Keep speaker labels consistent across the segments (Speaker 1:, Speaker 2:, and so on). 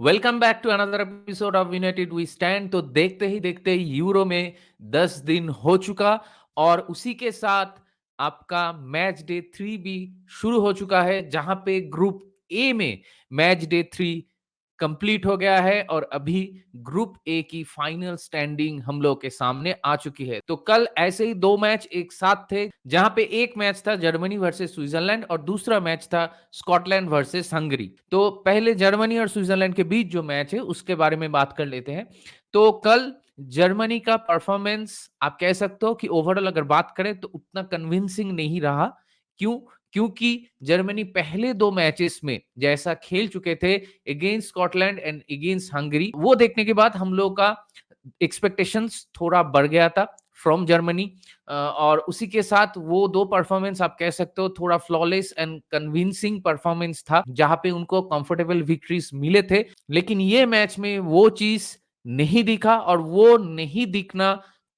Speaker 1: Welcome back to another episode of United We Stand. तो देखते ही देखते यूरो में 10 दिन हो चुका और उसी के साथ आपका मैच डे 3 भी शुरू हो चुका है, जहां पे ग्रुप ए में मैच डे 3 कंप्लीट हो गया है और अभी ग्रुप ए की फाइनल स्टैंडिंग हम लोग के सामने आ चुकी है। तो कल ऐसे ही दो मैच एक साथ थे, जहां पे एक मैच था जर्मनी वर्सेस स्विट्जरलैंड और दूसरा मैच था स्कॉटलैंड वर्सेस हंगरी। तो पहले जर्मनी और स्विट्जरलैंड के बीच जो मैच है उसके बारे में बात कर लेते हैं। तो कल जर्मनी का परफॉर्मेंस आप कह सकते हो कि ओवरऑल अगर बात करें तो उतना कन्विंसिंग नहीं रहा। क्यों? क्योंकि जर्मनी पहले दो मैचेस में जैसा खेल चुके थे against Scotland and against Hungary, वो देखने के बाद हम लोग का एक्सपेक्टेशंस थोड़ा बढ़ गया था फ्रॉम जर्मनी। और उसी के साथ वो दो परफॉर्मेंस आप कह सकते हो थोड़ा फ्लॉलेस एंड कन्विंसिंग परफॉर्मेंस था, जहां पे उनको कंफर्टेबल विक्ट्रीज मिले थे। लेकिन ये मैच में वो चीज नहीं दिखा और वो नहीं दिखना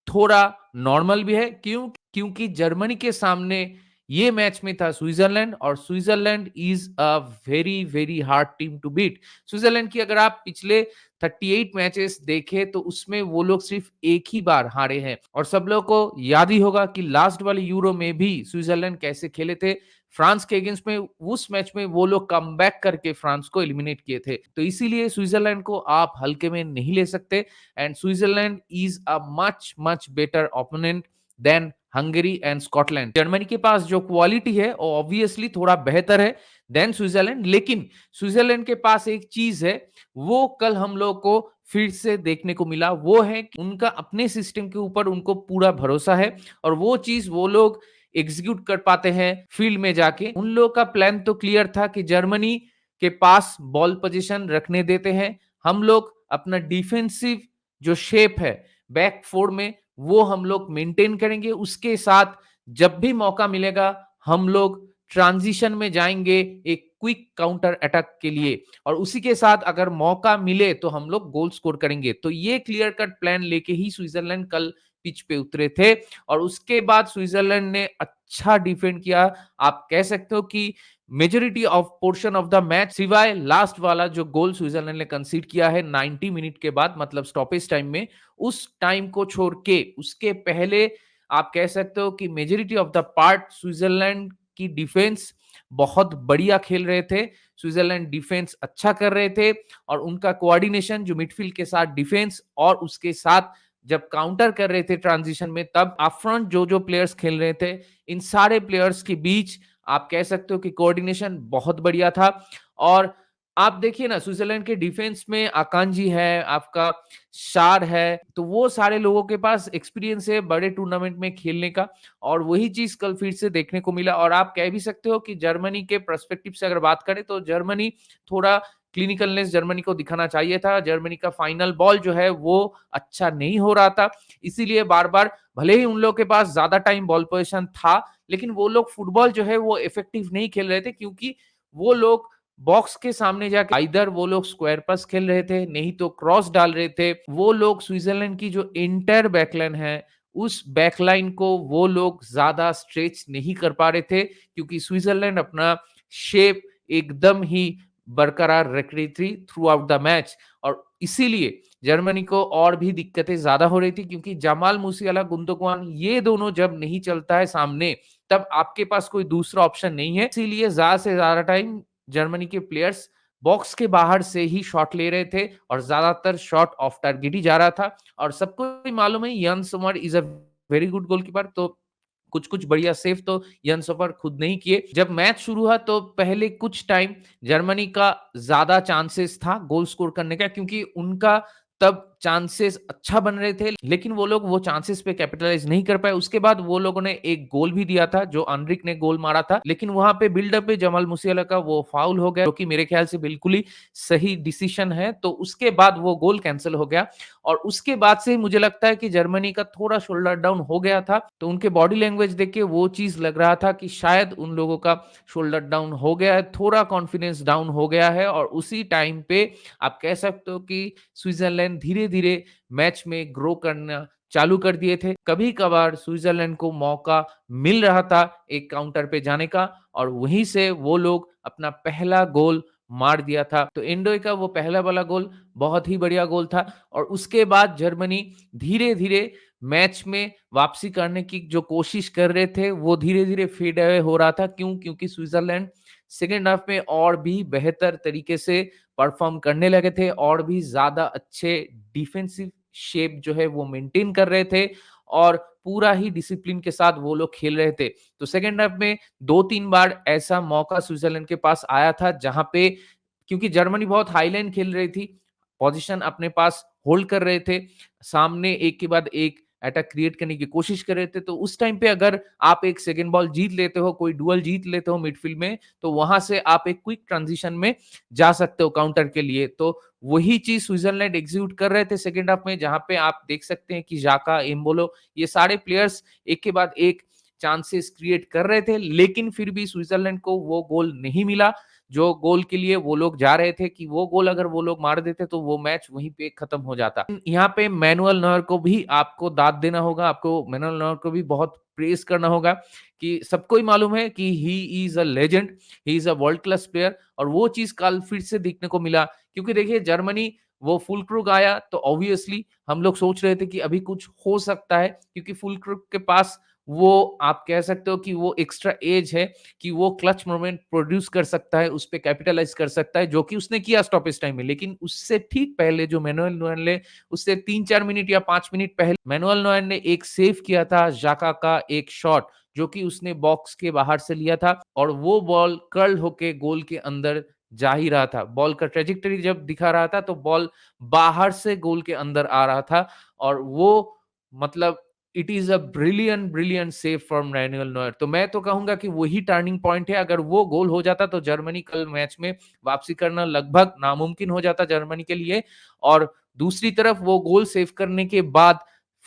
Speaker 1: थोड़ा नॉर्मल भी है। क्योंकि जर्मनी के सामने ये मैच में था स्विट्जरलैंड और Switzerland is a very very hard team to beat. Switzerland की अगर आप पिछले 38 मैचेस देखे तो उसमें वो लोग सिर्फ एक ही बार हारे हैं और सब लोग को याद ही होगा कि लास्ट वाले यूरो में भी स्विट्जरलैंड कैसे खेले थे फ्रांस के अगेंस्ट में। उस मैच में वो लोग कमबैक करके फ्रांस को एलिमिनेट किए थे। तो इसीलिए स्विट्जरलैंड को आप हल्के में नहीं ले सकते and Switzerland is a much much better opponent than Hungary and Scotland. Germany के पास जो क्वालिटी है वो ऑब्वियसली थोड़ा बेहतर है देन स्विट्जरलैंड, लेकिन स्विट्जरलैंड के पास एक चीज है वो कल हम लोग को फिर से देखने को मिला, वो है कि उनका अपने सिस्टम के ऊपर उनको पूरा भरोसा है और वो चीज वो लोग एग्जीक्यूट कर पाते हैं फील्ड में जाके। उन लोगों का प्लान तो क्लियर था कि जर्मनी के पास बॉल पोजीशन रखने देते हैं, हम लोग अपना डिफेंसिव जो शेप है बैक फोर में वो हम लोग मेंटेन करेंगे, उसके साथ जब भी मौका मिलेगा हम लोग ट्रांजिशन में जाएंगे एक क्विक काउंटर अटैक के लिए और उसी के साथ अगर मौका मिले तो हम लोग गोल स्कोर करेंगे। तो ये क्लियर कट प्लान लेके ही स्विट्जरलैंड कल पिच पे उतरे थे और उसके बाद स्विट्जरलैंड ने अच्छा डिफेंड किया। आप कह सकते हो कि majority of portion of the match सिवाय लास्ट वाला जो गोल स्विट्जरलैंड ने कंसीड किया है 90 मिनट के बाद, मतलब स्टॉपेज टाइम में, उस टाइम को छोड़ के उसके पहले आप कह सकते हो कि majority of the part Switzerland की डिफेंस बहुत बढ़िया खेल रहे थे। स्विट्जरलैंड डिफेंस अच्छा कर रहे थे और उनका कोऑर्डिनेशन जो मिडफील्ड के साथ डिफेंस और उसके साथ जब काउंटर कर रहे थे ट्रांजिशन में, तब अपफ्रंट जो जो प्लेयर्स खेल रहे थे इन सारे प्लेयर्स के बीच आप कह सकते हो कि कोऑर्डिनेशन बहुत बढ़िया था। और आप देखिए ना स्विट्जरलैंड के डिफेंस में आकांजी है, आपका शार है, तो वो सारे लोगों के पास एक्सपीरियंस है बड़े टूर्नामेंट में खेलने का और वही चीज कल फिर से देखने को मिला। और आप कह भी सकते हो कि जर्मनी के पर्सपेक्टिव से अगर बात करें तो जर्मनी थोड़ा क्लिनिकलनेस जर्मनी को दिखाना चाहिए था। जर्मनी का फाइनल बॉल जो है वो अच्छा नहीं हो रहा था, इसीलिए बार बार भले ही उन लोग के पास ज्यादा टाइम बॉल पोजीशन था लेकिन वो लोग फुटबॉल जो है वो इफेक्टिव नहीं खेल रहे थे, क्योंकि वो लोग बॉक्स के सामने जाके इधर वो लोग स्क्वायर पास खेल रहे थे नहीं तो क्रॉस डाल रहे थे। वो लोग स्विट्जरलैंड की जो इंटर बैकलाइन है उस बैकलाइन को वो लोग ज्यादा स्ट्रेच नहीं कर पा रहे थे, क्योंकि स्विट्जरलैंड अपना शेप एकदम ही बरकरार रख रही थी थ्रू आउट द मैच और इसीलिए जर्मनी को और भी दिक्कतें ज्यादा हो रही थी, क्योंकि जमाल मूसियाला, गुंदोगवान, ये दोनों जब नहीं चलता है सामने तब आपके पास कोई दूसरा ऑप्शन नहीं है। इसीलिए ज्यादा से ज्यादा टाइम जर्मनी के प्लेयर्स बॉक्स के बाहर से ही शॉट ले रहे थे और ज्यादातर शॉट ऑफ टारगेट ही जा रहा था। और सबको ही मालूम है Yann Sommer is a very good goalkeeper, तो कुछ कुछ बढ़िया सेव तो यन समर खुद नहीं किए। जब मैच शुरू हुआ तो पहले कुछ टाइम जर्मनी का ज्यादा चांसेस था गोल स्कोर करने का, क्योंकि उनका तब चांसेस अच्छा बन रहे थे, लेकिन वो लोग वो चांसेस पे कैपिटलाइज नहीं कर पाए। उसके बाद वो लोगों ने एक गोल भी दिया था जो अनरिक ने गोल मारा था, लेकिन वहां पे बिल्डअप पे जमाल मुसियाला का वो फाउल हो गया, जो कि मेरे ख्याल से बिल्कुल ही सही डिसीजन है। तो उसके बाद वो गोल कैंसिल हो गया और उसके बाद से मुझे लगता है कि जर्मनी का थोड़ा शोल्डर डाउन हो गया था। तो उनके बॉडी लैंग्वेज देख के वो चीज लग रहा था कि शायद उन लोगों का शोल्डर डाउन हो गया है, थोड़ा कॉन्फिडेंस डाउन हो गया है। और उसी टाइम पे आप कह सकते हो कि स्विट्जरलैंड धीरे धीरे मैच में ग्रो करना चालू कर दिए थे। कभी कभार स्विट्जरलैंड को मौका मिल रहा था एक काउंटर पे जाने का और वहीं से वो लोग अपना पहला गोल मार दिया था। तो एंडोय का वो पहला वाला गोल बहुत ही बढ़िया गोल था और उसके बाद जर्मनी धीरे-धीरे मैच में वापसी करने की जो कोशिश कर रहे थे, वो धीरे-धीरे फेड अवे हो रहा था। क्यों? क्योंकि स्विट्ज़रलैंड सेकंड हाफ में और भी बेहतर तरीके से परफ़ॉर्म करने लगे थे और भी ज़्यादा अच्छे डिफेंसिव शेप जो है वो मेंटेन कर रहे थे और पूरा ही डिसिप्लिन के साथ वो लोग खेल रहे थे। तो सेकंड हाफ में 2-3 बार ऐसा मौका स्विट्ज़रलैंड के पास आया था जहाँ पे क्योंकि जर्मनी बहुत हाई लाइन खेल रही थी, पोज़ीशन अपने पास होल्ड कर रहे थे, सामने एक के बाद एक अटैक क्रिएट करने की कोशिश कर रहे थे, तो उस टाइम पे अगर आप एक सेकंड बॉल जीत लेते हो, कोई डुअल जीत लेते हो मिडफील्ड में, तो वहाँ से आप एक क्विक ट्रांज़िशन में जा सकते हो काउंटर के लिए। तो वही चीज़ स्विट्ज़रलैंड एग्ज़ीक्यूट कर रहे थे सेकंड हाफ में, जहाँ पे आप देख सकते हैं कि जाका, एम्बोलो ये सारे प्लेयर्स एक के बाद एक चांसेस क्रिएट कर रहे थे, लेकिन फिर भी स्विट्ज़रलैंड को वो गोल नहीं मिला, जो गोल के लिए वो लोग जा रहे थे कि वो गोल अगर वो लोग मार देते तो वो मैच वहीं पे खत्म हो जाता। यहाँ पे मैनुअल नॉयर को भी आपको दाद देना होगा, आपको मैनुअल नॉयर को भी बहुत प्रेज़ करना होगा कि सबको ही मालूम है कि he is a legend, he is a world class player और वो चीज़ कल फिर से देखने को मिला क्योंकि देखिए जर्मनी वो फुलक्रूग आया तो ऑब्वियसली हम लोग सोच रहे थे कि अभी कुछ हो सकता है क्योंकि फुलक्रूग के पास वो आप कह सकते हो कि वो एक्स्ट्रा एज है कि वो क्लच मोमेंट प्रोड्यूस कर सकता है, उस पे कैपिटलाइज़ कर सकता है, जो कि उसने किया स्टॉपेज टाइम में। लेकिन उससे ठीक पहले जो मैनुएल नोयर ने उससे 3-4 मिनट या 5 मिनट पहले मैनुएल नोयर ने एक सेव किया था, जाका का एक शॉट, जो कि उसने बॉक्स के बाहर से लिया था और वो बॉल कर्ल होके गोल के अंदर जा ही रहा था। बॉल का ट्रैजेक्टरी जब दिखा रहा था, तो बॉल बाहर से गोल के अंदर आ रहा था और वो मतलब it is a brilliant brilliant save from Manuel Neuer. तो मैं तो कहूँगा कि वही टर्निंग पॉइंट है, अगर वो गोल हो जाता तो जर्मनी कल मैच में वापसी करना लगभग नामुमकिन हो जाता जर्मनी के लिए और दूसरी तरफ वो गोल सेव करने के बाद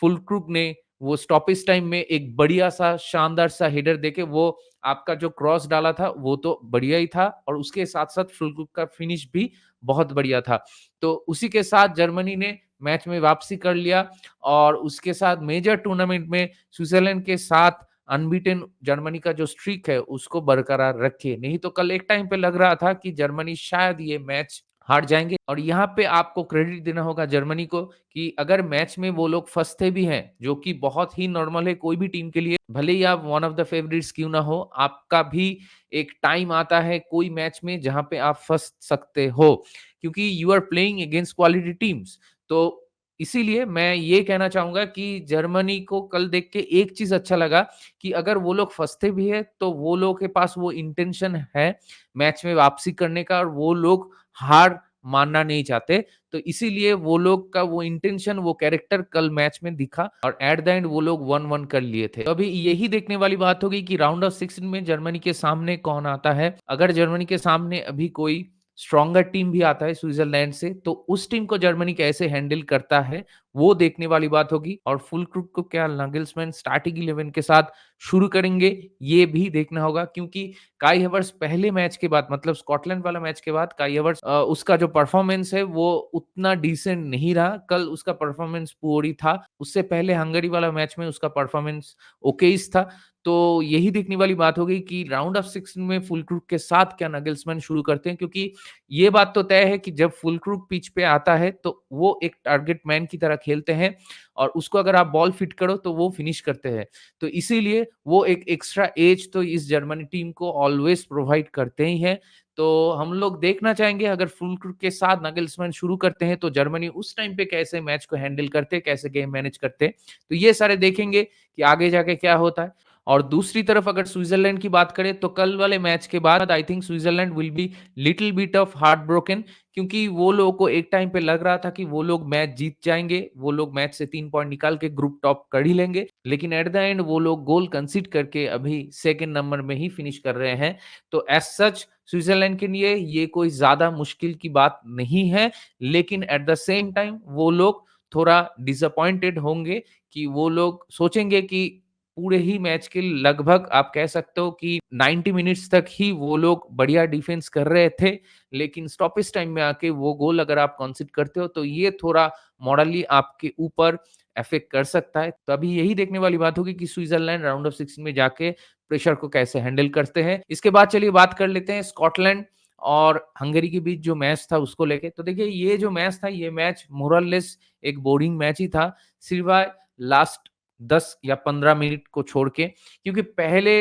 Speaker 1: फुलक्रूग ने वो स्टॉपेज टाइम में एक बढ़िया-सा शानदार-सा हेडर देके वो आपका जो क्रॉस डाला था, वो तो बढ़िया ही था और उसके साथ-साथ फुलक्रूग का फिनिश भी बहुत बढ़िया था। तो उसी के साथ जर्मनी ने मैच में वापसी कर लिया और उसके साथ मेजर टूर्नामेंट में स्विट्ज़रलैंड के साथ अनबीटेन जर्मनी का जो स्ट्रीक है उसको बरकरार रखे। नहीं तो कल एक टाइम पे लग रहा था कि जर्मनी शायद ये मैच हार जाएँगे और यहाँ पे आपको क्रेडिट देना होगा जर्मनी को कि अगर मैच में वो लोग फँसते भी हैं, जो कि बहुत ही नॉर्मल है कोई भी टीम के लिए, भले ही आप वन ऑफ द फेवरेट्स क्यों ना हो, आपका भी एक टाइम आता है कोई मैच में जहाँ पे आप फँस सकते हो। क्योंकि you are playing against quality teams. तो इसीलिए मैं ये कहना चाहूँगा कि जर्मनी को कल देख के एक चीज़ अच्छा लगा कि अगर वो लोग फँसते भी हैं, तो वो लोग के पास वो इंटेंशन है मैच में वापसी करने का और वो लोग हार मानना नहीं चाहते। तो इसीलिए वो लोग का वो इंटेंशन, वो कैरेक्टर कल मैच में दिखा और एट द एंड वो लोग 1-1 कर लिए थे। तो अभी यही देखने वाली बात होगी कि राउंड ऑफ 16 में जर्मनी के सामने कौन आता है। अगर जर्मनी के सामने अभी कोई स्ट्रॉन्गर टीम भी आता है स्विट्जरलैंड से, तो उस टीम को जर्मनी कैसे हैंडल करता है, वो देखने वाली बात होगी और फुलक्रूग को क्या नागलस्मैन स्टार्टिंग 11 के साथ शुरू करेंगे, ये भी देखना होगा क्योंकि काई हैवर्ट्ज पहले मैच के बाद मतलब स्कॉटलैंड वाला मैच के बाद काई हैवर्ट्ज उसका जो परफॉर्मेंस है वो उतना डिसेंट नहीं रहा। कल उसका परफॉर्मेंस पुअर ही था। उससे पहले हंगरी वाला मैच में उसका परफॉर्मेंस ओकेइस था। तो यही देखने वाली बात होगी कि राउंड ऑफ 16 में फुलक्रूग के साथ क्या नागलस्मैन शुरू करते हैं क्योंकि ये बात तो तय है कि जब फुलक्रूग पिच पे आता है तो वो एक टारगेट मैन की तरह खेलते हैं और उसको अगर आप बॉल फिट करो तो वो फिनिश करते हैं। तो इसीलिए वो एक एक्स्ट्रा एज तो इस जर्मनी टीम को ऑलवेज प्रोवाइड करते ही हैं। तो हम लोग देखना चाहेंगे अगर फुलक्रूग के साथ नागलस्मैन शुरू करते हैं तो जर्मनी उस टाइम पे कैसे मैच को हैंडल करते हैं, कैसे गेम मैनेज करते हैं। तो ये सारे देखेंगे कि आगे जाके क्या होता है। और दूसरी तरफ अगर स्विट्जरलैंड की बात करें तो कल वाले मैच के बाद I think Switzerland will be little bit of heart broken क्योंकि वो लोगों को एक टाइम पे लग रहा था कि वो लोग मैच जीत जाएंगे, वो लोग मैच से 3 पॉइंट निकाल के ग्रुप टॉप कर ही लेंगे, लेकिन एट द एंड वो लोग गोल कंसीड करके अभी सेकंड नंबर में ही फिनिश कर रहे हैं। तो एज सच स्विट्जरलैंड के लिए ये कोई ज़्यादा मुश्किल की बात नहीं है, लेकिन एट द सेम टाइम वो लोग थोड़ा डिसअपॉइंटेड होंगे कि वो लोग सोचेंगे कि पूरे ही मैच के लगभग आप कह सकते हो कि 90 मिनट्स तक ही वो लोग बढ़िया डिफेंस कर रहे थे, लेकिन स्टॉपेज टाइम में आके वो गोल अगर आप कंसीडर करते हो तो ये थोड़ा मॉरली आपके ऊपर अफेक्ट कर सकता है। तो अभी यही देखने वाली बात होगी कि स्विट्जरलैंड राउंड ऑफ 16 में जाके प्रेशर को कैसे हैंडल करते हैं। इसके बाद चलिए बात कर लेते हैं स्कॉटलैंड और हंगरी के बीच जो मैच था उसको लेके। तो देखिए ये जो मैच था, ये मैच मोर और लेस एक बोरिंग मैच ही था, सिवाय लास्ट 10 या 15 मिनट को छोड़ के, क्योंकि पहले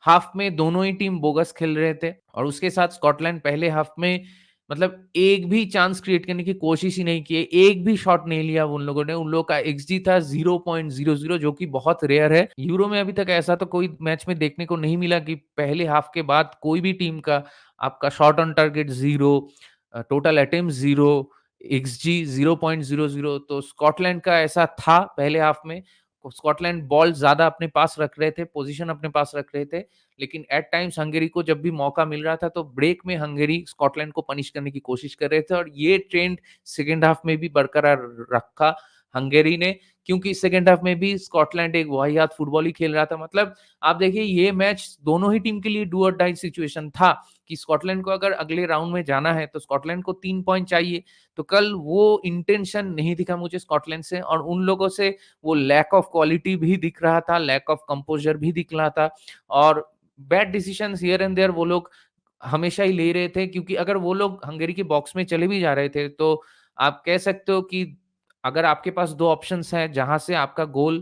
Speaker 1: हाफ में दोनों ही टीम बोगस खेल रहे थे और उसके साथ स्कॉटलैंड पहले हाफ में मतलब एक भी चांस क्रिएट करने की कोशिश ही नहीं की, एक भी शॉट नहीं लिया उन लोगों ने। उन लोगों का एक्सजी था 0.00, जो कि बहुत रेयर है। यूरो में अभी तक ऐसा तो कोई मैच में देखने को नहीं मिला कि पहले हाफ के बाद कोई भी टीम का आपका shot on target 0, total attempt 0, XD 0.00। तो स्कॉटलैंड का ऐसा था पहले हाफ में। स्कॉटलैंड बॉल ज़्यादा अपने पास रख रहे थे, पोजीशन अपने पास रख रहे थे, लेकिन एट टाइम्स हंगेरी को जब भी मौका मिल रहा था तो ब्रेक में हंगेरी स्कॉटलैंड को पनिश करने की कोशिश कर रहे थे और ये ट्रेंड सेकंड हाफ में भी बरकरार रखा हंगेरी ने, क्योंकि सेकंड हाफ में भी स्कॉटलैंड एक वाहियात फुटबॉल ही खेल रहा था। मतलब आप देखिए ये मैच दोनों ही टीम के लिए डू और डाई सिचुएशन था कि स्कॉटलैंड को अगर अगले राउंड में जाना है तो स्कॉटलैंड को 3 पॉइंट चाहिए। तो कल वो इंटेंशन नहीं दिखा मुझे स्कॉटलैंड से और उन लोगों से वो लैक ऑफ क्वालिटी भी दिख रहा था, लैक ऑफ कंपोज़र भी दिख रहा था और bad decisions here and there वो लोग हमेशा ही ले रहे थे, क्योंकि अगर वो लोग हंगरी के बॉक्स में चले भी जा रहे थे तो आप कह सकते हो कि अगर आपके पास 2 ऑप्शंस हैं जहां से आपका गोल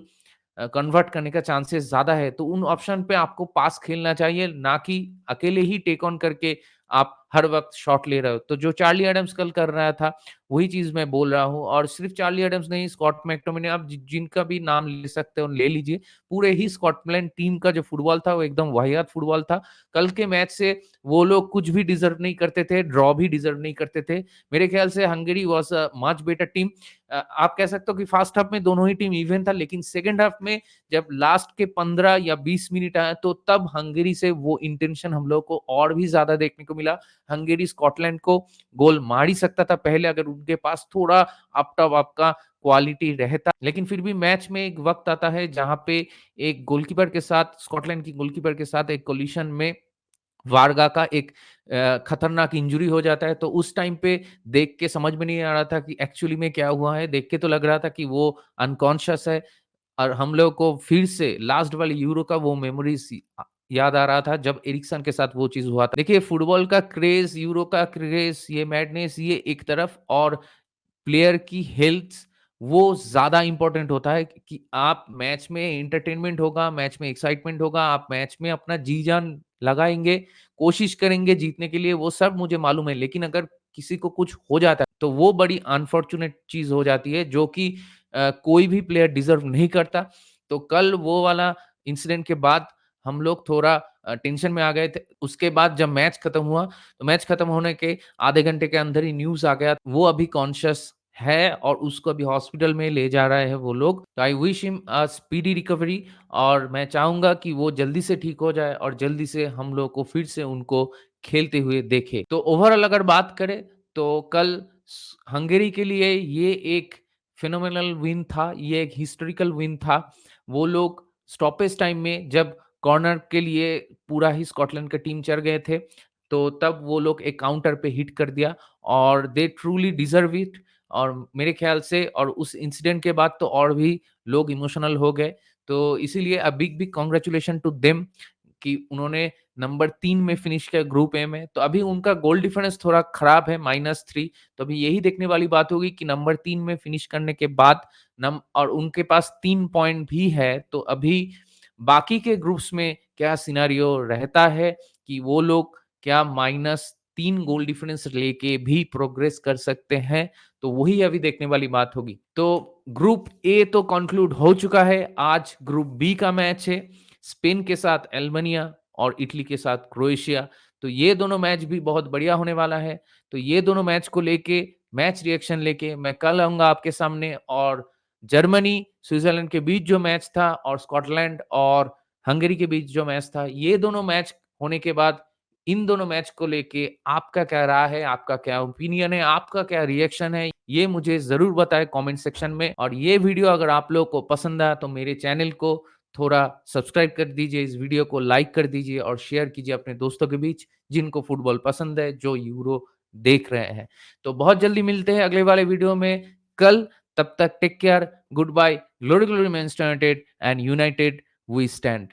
Speaker 1: कन्वर्ट करने का चांसेस ज़्यादा है, तो उन ऑप्शन पे आपको पास खेलना चाहिए, ना कि अकेले ही टेक ऑन करके आप हर वक़्त शॉट ले रहे हो। तो जो चार्ली एडम्स कल कर रहा था, वही चीज़ मैं बोल रहा हूँ और सिर्फ़ चार्ली एडम्स नहीं, स्कॉट मैकटोमिने, आप जिनका भी नाम ले सकते हो, ले लीजिए। पूरे ही स्कॉटलैंड टीम का जो फुटबॉल था, वो एकदम वाहियात फुटबॉल था। कल के मैच से वो लोग कुछ भी डिज़र्व नहीं करते थे, ड्रॉ भी डिज़र्व नहीं करते थे। मेरे ख़्याल से Hungary was a much better team. आप कह सकते हो कि फर्स्ट हाफ में दोनों ही टीम इवन था, लेकिन सेकंड हाफ में जब लास्ट के 15 या 20 मिनट आए तो तब हंगरी से वो इंटेंशन हम लोग को और भी ज़्यादा देखने को मिला। हंगरी स्कॉटलैंड को गोल मार ही सकता था पहले, अगर उनके पास थोड़ा अप टॉप आपका क्वालिटी रहता। लेकिन फिर भी मैच में एक वक़्त आता है जहाँ पे एक गोलकीपर के साथ, स्कॉटलैंड की गोलकीपर के साथ एक कोलिशन में वारगा का एक खतरनाक इंजरी हो जाता है, तो उस टाइम पे देख के समझ में नहीं आ रहा था कि एक्चुअली में क्या हुआ है। देख के तो लग रहा था कि वो अनकॉन्शियस है और हम लोग को फिर से लास्ट वाले यूरो का वो मेमोरीज़ याद आ रहा था जब एरिक्सन के साथ वो चीज़ हुआ था। देखिए फुटबॉल का क्रेज़, यूरो का क्रेज़, ये मैडनेस, ये एक तरफ, और प्लेयर की हेल्थ वो ज़्यादा इम्पोर्टेंट होता है कि आप मैच में एंटरटेनमेंट होगा, मैच में एक्साइटमेंट होगा, आप मैच में अपना जी-जान लगाएँगे, कोशिश करेंगे जीतने के लिए, वो सब मुझे मालूम है। लेकिन अगर किसी को कुछ हो जाता है, तो वो बड़ी अनफॉर्च्यूनेट चीज़ हो जाती है, जो कि कोई भी प्लेयर डिज़र्व नहीं करता। तो कल वो वाला इंसिडेंट के बाद हम लोग थोड़ा टेंशन में आ गए थे। उसके बाद जब मैच खत्म हुआ, तो मैच खत्म होने के आधे घंटे के अंदर ही न्यूज़ आ गया, वो अभी कॉन्शियस है और उसको अभी हॉस्पिटल में ले जा रहे हैं वो लोग। तो I wish him a speedy recovery और मैं चाहूँगा कि वो जल्दी से ठीक हो जाए और जल्दी से हम लोग को फिर से उनको खेलते हुए देखें। तो ओवरऑल अगर बात करें तो कल हंगेरी के लिए ये एक फिनोमिनल विन था, ये एक हिस्टोरिकल विन था। वो लोग स्टॉपेज टाइम में जब कॉर्नर के लिए पूरा ही स्कॉटलैंड का टीम चढ़ गए थे, तो तब वो लोग एक काउंटर पे हिट कर दिया और दे ट्रूली डिज़र्व इट। और मेरे ख़्याल से और उस इंसिडेंट के बाद तो और भी लोग इमोशनल हो गए। तो इसीलिए a big big congratulation to them कि उन्होंने नंबर 3 में फिनिश किया ग्रुप ए में। तो अभी उनका गोल डिफरेंस थोड़ा खराब है, -3। तो अभी यही देखने वाली बात होगी कि नंबर 3 में फिनिश करने के बाद नम और उनके पास 3 पॉइंट भी है, तो अभी बाकी के ग्रुप्स में क्या सिनेरियो रहता है कि वो लोग क्या -3 गोल डिफरेंस लेके भी प्रोग्रेस कर सकते हैं, तो वही अभी देखने वाली बात होगी। तो ग्रुप ए तो कंक्लूड हो चुका है, आज ग्रुप बी का मैच है, स्पेन के साथ अल्बानिया और इटली के साथ क्रोएशिया। तो ये दोनों मैच भी बहुत बढ़िया होने वाला है। तो ये दोनों मैच को लेके, मैच रिएक्शन लेके मैं कल आऊँगा आपके सामने, और जर्मनी, स्विट्ज़रलैंड के बीच जो मैच था और स्कॉटलैंड और हंगरी के बीच जो मैच था, ये दोनों मैच होने के बाद इन दोनों मैच को लेके आपका क्या राय है, आपका क्या ओपिनियन है, आपका क्या रिएक्शन है, ये मुझे ज़रूर बताएँ कमेंट सेक्शन में। और ये वीडियो अगर आप लोगों को पसंद आया तो मेरे चैनल को थोड़ा सब्सक्राइब कर दीजिए, इस वीडियो को लाइक कर दीजिए और शेयर कीजिए अपने दोस्तों के बीच जिनको फुटबॉल पसंद है, जो यूरो देख रहे हैं। तो बहुत जल्दी मिलते हैं अगले वाले वीडियो में कल, तब तक take care, good bye, glory glory Manchester United and United We stand.